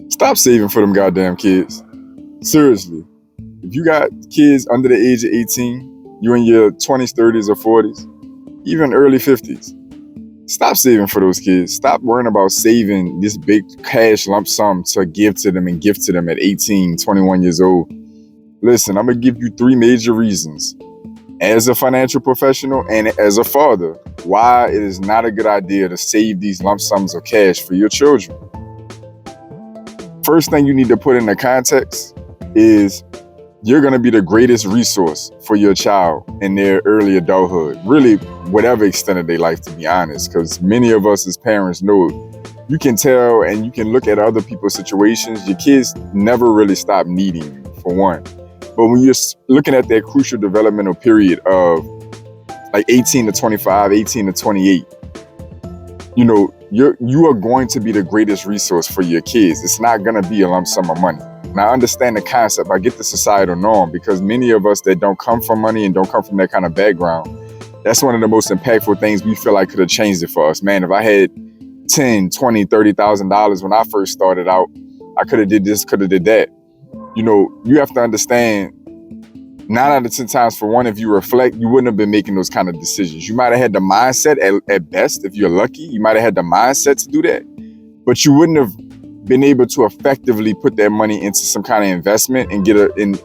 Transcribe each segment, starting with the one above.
Stop saving for them goddamn kids. Seriously. If you got kids under the age of 18, you in your 20s, 30s, or 40s, even early 50s, stop saving for those kids. Stop worrying about saving this big cash lump sum to give to them and gift to them at 18, 21 years old. Listen, I'm going to give you 3 major reasons as a financial professional and as a father why it is not a good idea to save these lump sums of cash for your children. First thing you need to put into context is you're going to be the greatest resource for your child in their early adulthood, really whatever extent of their life, to be honest, because many of us as parents know you can tell and you can look at other people's situations. Your kids never really stop needing you, for one. But when you're looking at that crucial developmental period of like 18 to 25, 18 to 28, you are going to be the greatest resource for your kids. It's not going to be a lump sum of money. Now, I understand the concept. I get the societal norm because many of us that don't come from money and don't come from that kind of background, that's one of the most impactful things we feel like could have changed it for us. Man, if I had $10, $20, $30,000 when I first started out, I could have did this, could have did that. You have to understand 9 out of 10 times, for one, if you reflect, you wouldn't have been making those kind of decisions. You might have had the mindset at best, if you're lucky, you might have had the mindset to do that, but you wouldn't have been able to effectively put that money into some kind of investment and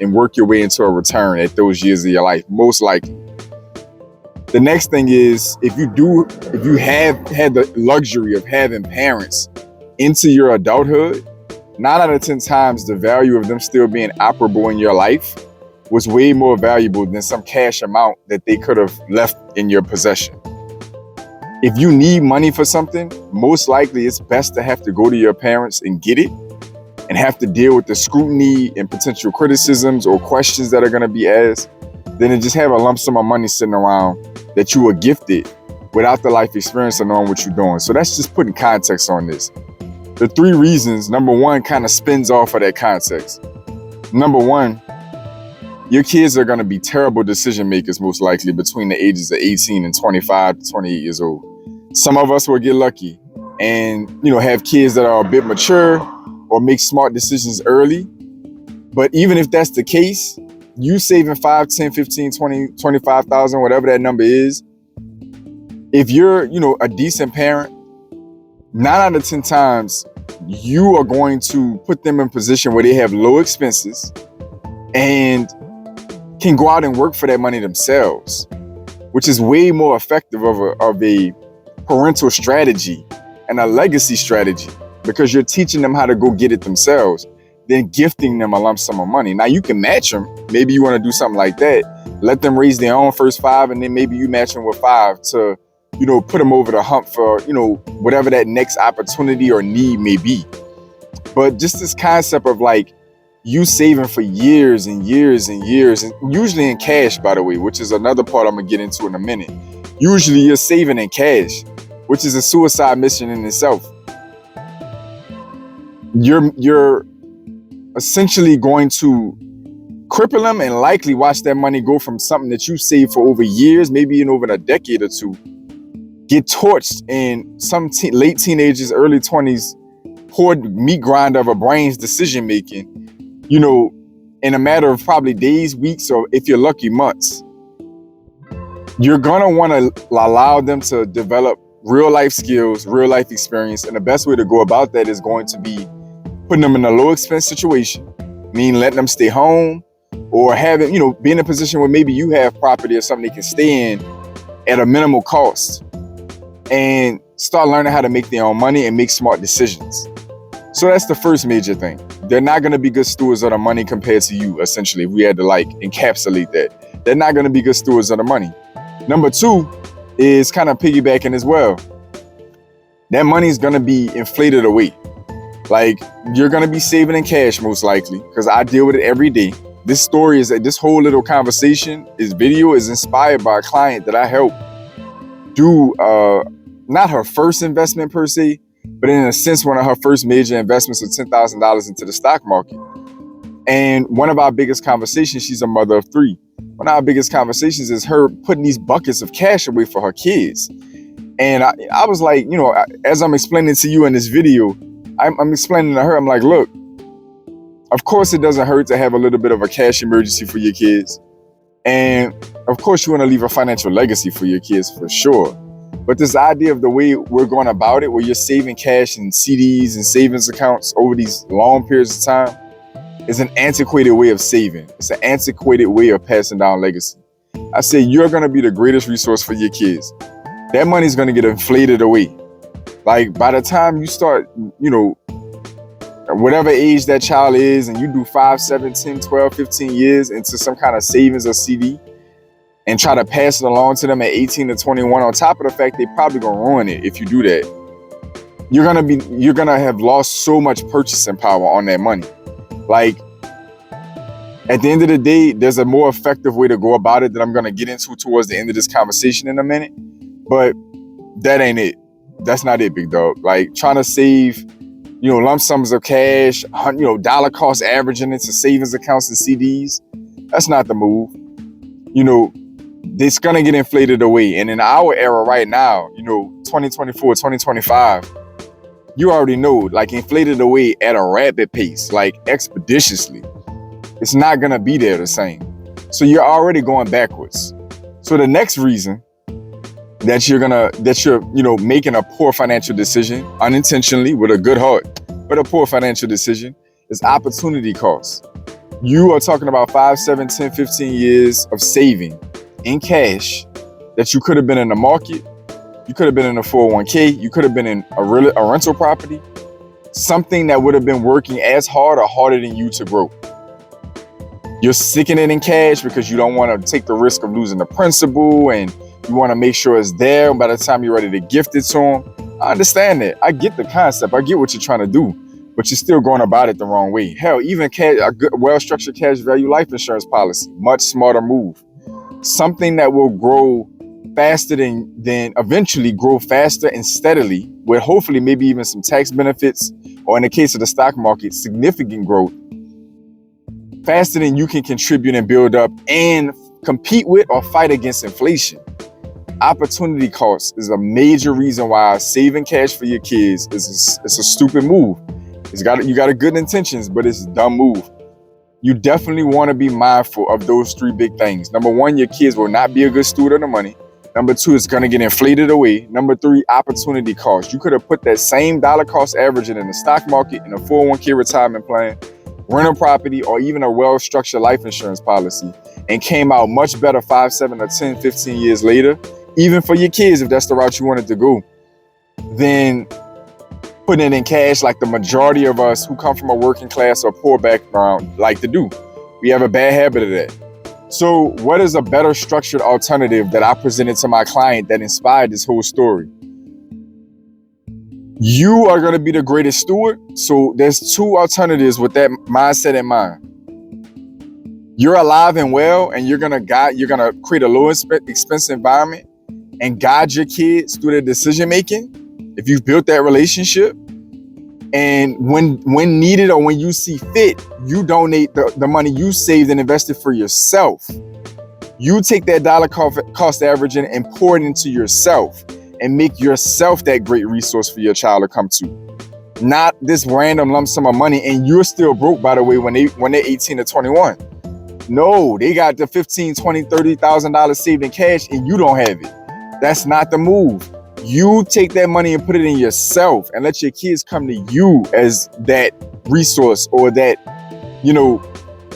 and work your way into a return at those years of your life, most likely. The next thing is, if you have had the luxury of having parents into your adulthood, 9 out of 10 times the value of them still being operable in your life was way more valuable than some cash amount that they could have left in your possession. If you need money for something, most likely it's best to have to go to your parents and get it and have to deal with the scrutiny and potential criticisms or questions that are going to be asked than to just have a lump sum of money sitting around that you were gifted without the life experience of knowing what you're doing. So that's just putting context on this. The 3 reasons, number 1, kind of spins off of that context. Number 1, your kids are going to be terrible decision makers, most likely between the ages of 18 and 25 to 28 years old. Some of us will get lucky and, have kids that are a bit mature or make smart decisions early. But even if that's the case, you saving 5, 10, 15, 20, 25,000, whatever that number is, if you're, a decent parent, 9 out of 10 times, you are going to put them in a position where they have low expenses and can go out and work for that money themselves, which is way more effective of a parental strategy and a legacy strategy, because you're teaching them how to go get it themselves than gifting them a lump sum of money. Now, you can match them. Maybe you want to do something like that. Let them raise their own first 5, and then maybe you match them with 5 to, put them over the hump for, whatever that next opportunity or need may be. But just this concept of like you saving for years and years and years, and usually in cash, by the way, which is another part I'm gonna get into in a minute. Usually you're saving in cash, which is a suicide mission in itself. You're essentially going to cripple them and likely watch that money go from something that you saved for over years, maybe even over a decade or two, get torched in some late teenagers, early 20s, poor meat grinder of a brain's decision making, in a matter of probably days, weeks, or if you're lucky, months. You're gonna want to allow them to develop real life skills, real life experience, and the best way to go about that is going to be putting them in a low expense situation, meaning letting them stay home, or having, be in a position where maybe you have property or something they can stay in at a minimal cost and start learning how to make their own money and make smart decisions. So that's the first major thing. They're not going to be good stewards of the money compared to you, essentially, if we had to encapsulate that. They're not going to be good stewards of the money. Number 2 is kind of piggybacking as well. That money is going to be inflated away. You're going to be saving in cash, most likely, because I deal with it every day. This whole little conversation, this video is inspired by a client that I helped do, not her first investment per se, but in a sense, one of her first major investments was $10,000 into the stock market. And one of our biggest conversations, she's a mother of 3. One of our biggest conversations is her putting these buckets of cash away for her kids. And I was like, as I'm explaining to you in this video, I'm explaining to her, I'm like, look, of course it doesn't hurt to have a little bit of a cash emergency for your kids. And of course you want to leave a financial legacy for your kids for sure. But this idea of the way we're going about it, where you're saving cash in CDs and savings accounts over these long periods of time, is an antiquated way of saving. It's an antiquated way of passing down legacy. I say you're going to be the greatest resource for your kids. That money's going to get inflated away. Like by the time you start, whatever age that child is, and you do 5, 7, 10, 12, 15 years into some kind of savings or CD and try to pass it along to them at 18 to 21, on top of the fact they probably gonna ruin it if you do that, you're gonna have lost so much purchasing power on that money. Like at the end of the day, there's a more effective way to go about it that I'm gonna get into towards the end of this conversation in a minute, but that ain't it. That's not it, big dog. Like trying to save lump sums of cash, dollar cost averaging into savings accounts and CDs. That's not the move. It's gonna get inflated away. And in our era right now, 2024, 2025, you already know, like inflated away at a rapid pace, like expeditiously. It's not gonna be there the same. So you're already going backwards. So the next reason that you're making a poor financial decision unintentionally with a good heart, but a poor financial decision, is opportunity cost. You are talking about 5, 7, 10, 15 years of saving in cash that you could have been in the market, you could have been in a 401k, you could have been in a rental property, something that would have been working as hard or harder than you to grow. You're sticking it in cash because you don't want to take the risk of losing the principal, and you want to make sure it's there by the time you're ready to gift it to them. I understand that. I get the concept. I get what you're trying to do, but you're still going about it the wrong way. Hell, even a good, well-structured cash value life insurance policy, much smarter move. Something that will grow faster than eventually grow faster and steadily, with hopefully maybe even some tax benefits, or in the case of the stock market, significant growth, faster than you can contribute and build up and compete with or fight against inflation. Opportunity cost is a major reason why saving cash for your kids is a stupid move. You got good intentions, but it's a dumb move. You definitely want to be mindful of those 3 big things. Number 1, your kids will not be a good steward of the money. Number 2, it's going to get inflated away. Number 3, opportunity cost. You could have put that same dollar cost averaging in the stock market, in a 401k retirement plan, rental property, or even a well-structured life insurance policy, and came out much better 5, 7, or 10, 15 years later, even for your kids, if that's the route you wanted to go, than putting it in cash like the majority of us who come from a working class or poor background like to do. We have a bad habit of that. So what is a better structured alternative that I presented to my client that inspired this whole story? You are going to be the greatest steward. So there's 2 alternatives with that mindset in mind. You're alive and well, and you're going to create a low expense environment and guide your kids through their decision making. If you've built that relationship, and when needed or when you see fit, you donate the money you saved and invested for yourself. You take that dollar cost averaging and pour it into yourself and make yourself that great resource for your child to come to. Not this random lump sum of money, and you're still broke, by the way, when they're 18 to 21. No, they got the $15,000, $20,000, $30,000 saved in cash and you don't have it. That's not the move. You take that money and put it in yourself and let your kids come to you as that resource or that,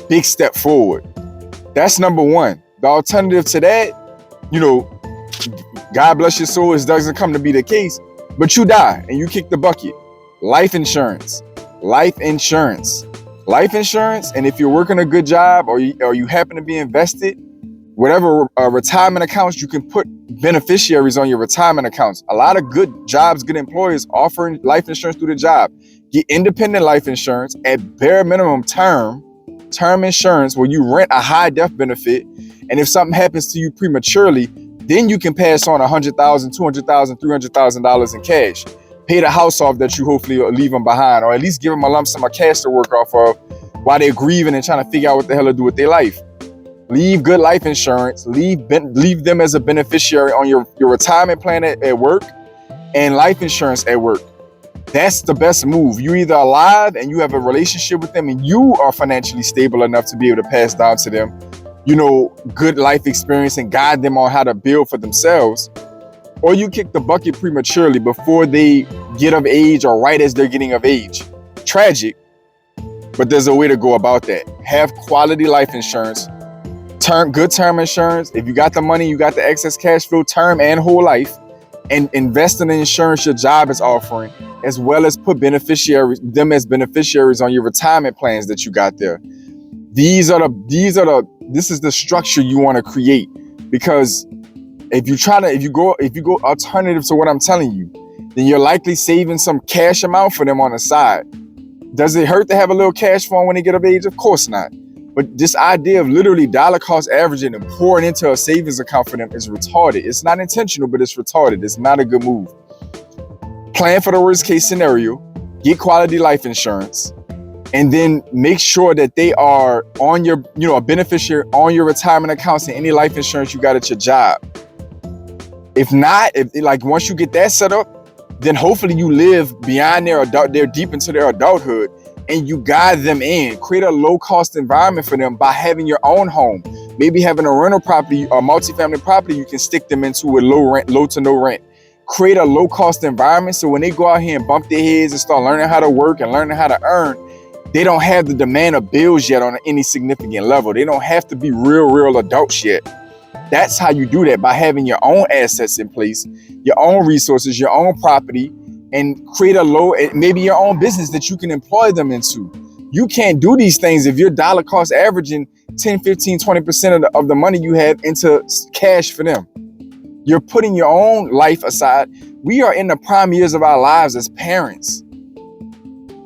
big step forward. That's number 1. The alternative to that, God bless your soul, it doesn't come to be the case, but you die and you kick the bucket. Life insurance. And if you're working a good job or you happen to be invested, whatever retirement accounts, you can put beneficiaries on your retirement accounts. A lot of good jobs, good employers offering life insurance through the job. Get independent life insurance at bare minimum term insurance where you rent a high death benefit. And if something happens to you prematurely, then you can pass on $100,000, $200,000, $300,000 in cash. Pay the house off that you hopefully leave them behind, or at least give them a lump sum of cash to work off of while they're grieving and trying to figure out what the hell to do with their life. Leave good life insurance, leave them as a beneficiary on your retirement plan at work, and life insurance at work. That's the best move. You either alive and you have a relationship with them and you are financially stable enough to be able to pass down to them, good life experience and guide them on how to build for themselves, or you kick the bucket prematurely before they get of age or right as they're getting of age. Tragic, but there's a way to go about that. Have quality life insurance, good term insurance. If you got the money, you got the excess cash flow, term and whole life, and invest in the insurance your job is offering, as well as put them as beneficiaries on your retirement plans that you got there. This is the structure you want to create, because if you go alternative to what I'm telling you, then you're likely saving some cash amount for them on the side. Does it hurt to have a little cash for them when they get of age? Of course not. But this idea of literally dollar cost averaging and pouring into a savings account for them is retarded. It's not intentional, but it's retarded. It's not a good move. Plan for the worst case scenario, get quality life insurance, and then make sure that they are on your, a beneficiary on your retirement accounts and any life insurance you got at your job. If not, once you get that set up, then hopefully you live beyond they're deep into their adulthood, and you guide them in. Create a low cost environment for them by having your own home. Maybe having a rental property or multifamily property you can stick them into with low to no rent. Create a low cost environment so when they go out here and bump their heads and start learning how to work and learning how to earn, they don't have the demand of bills yet on any significant level. They don't have to be real adults yet. That's how you do that, by having your own assets in place, your own resources, your own property, and create maybe your own business that you can employ them into. You can't do these things if you're dollar cost averaging 10, 15, 20% of the money you have into cash for them. You're putting your own life aside. We are in the prime years of our lives as parents.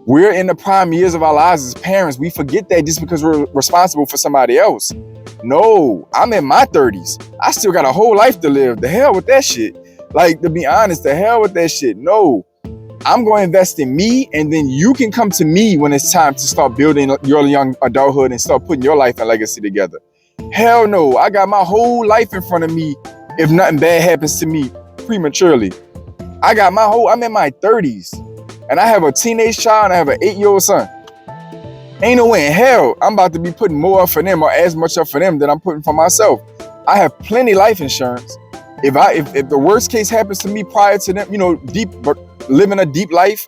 We're in the prime years of our lives as parents. We forget that just because we're responsible for somebody else. No, I'm in my 30s. I still got a whole life to live. The hell with that shit. To be honest, the hell with that shit. No, I'm going to invest in me, and then you can come to me when it's time to start building your young adulthood and start putting your life and legacy together. Hell no, I got my whole life in front of me if nothing bad happens to me prematurely. I'm in my 30s, and I have a teenage child and I have an 8-year-old son. Ain't no way in hell I'm about to be putting more up for them or as much up for them than I'm putting for myself. I have plenty life insurance. If the worst case happens to me prior to them, living a deep life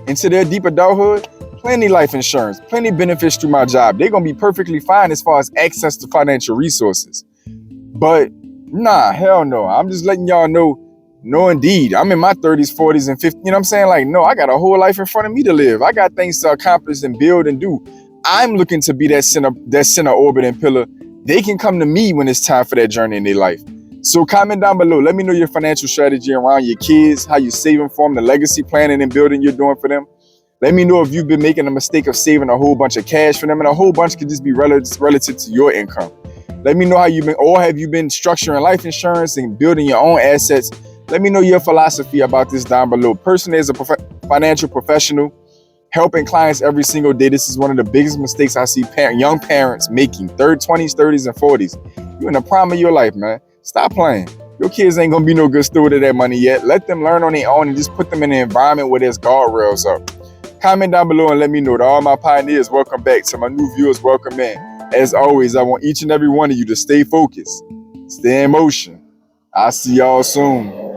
into their deep adulthood, plenty life insurance, plenty benefits through my job. They're gonna be perfectly fine as far as access to financial resources. But nah, hell no. I'm just letting y'all know, no indeed. I'm in my 30s, 40s, and 50s. You know what I'm saying? No, I got a whole life in front of me to live. I got things to accomplish and build and do. I'm looking to be that center orbit and pillar. They can come to me when it's time for that journey in their life. So comment down below. Let me know your financial strategy around your kids, how you saving for them, the legacy planning and building you're doing for them. Let me know if you've been making a mistake of saving a whole bunch of cash for them, and a whole bunch could just be relative to your income. Let me know how have you been structuring life insurance and building your own assets. Let me know your philosophy about this down below. Personally, as a financial professional, helping clients every single day, this is one of the biggest mistakes I see young parents making. 20s, 30s, and 40s. You're in the prime of your life, man. Stop playing. Your kids ain't gonna be no good steward of that money yet. Let them learn on their own and just put them in an environment where there's guardrails up. Comment down below and let me know. To all my pioneers, welcome back. To my new viewers, welcome in. As always, I want each and every one of you to stay focused, stay in motion. I'll see y'all soon.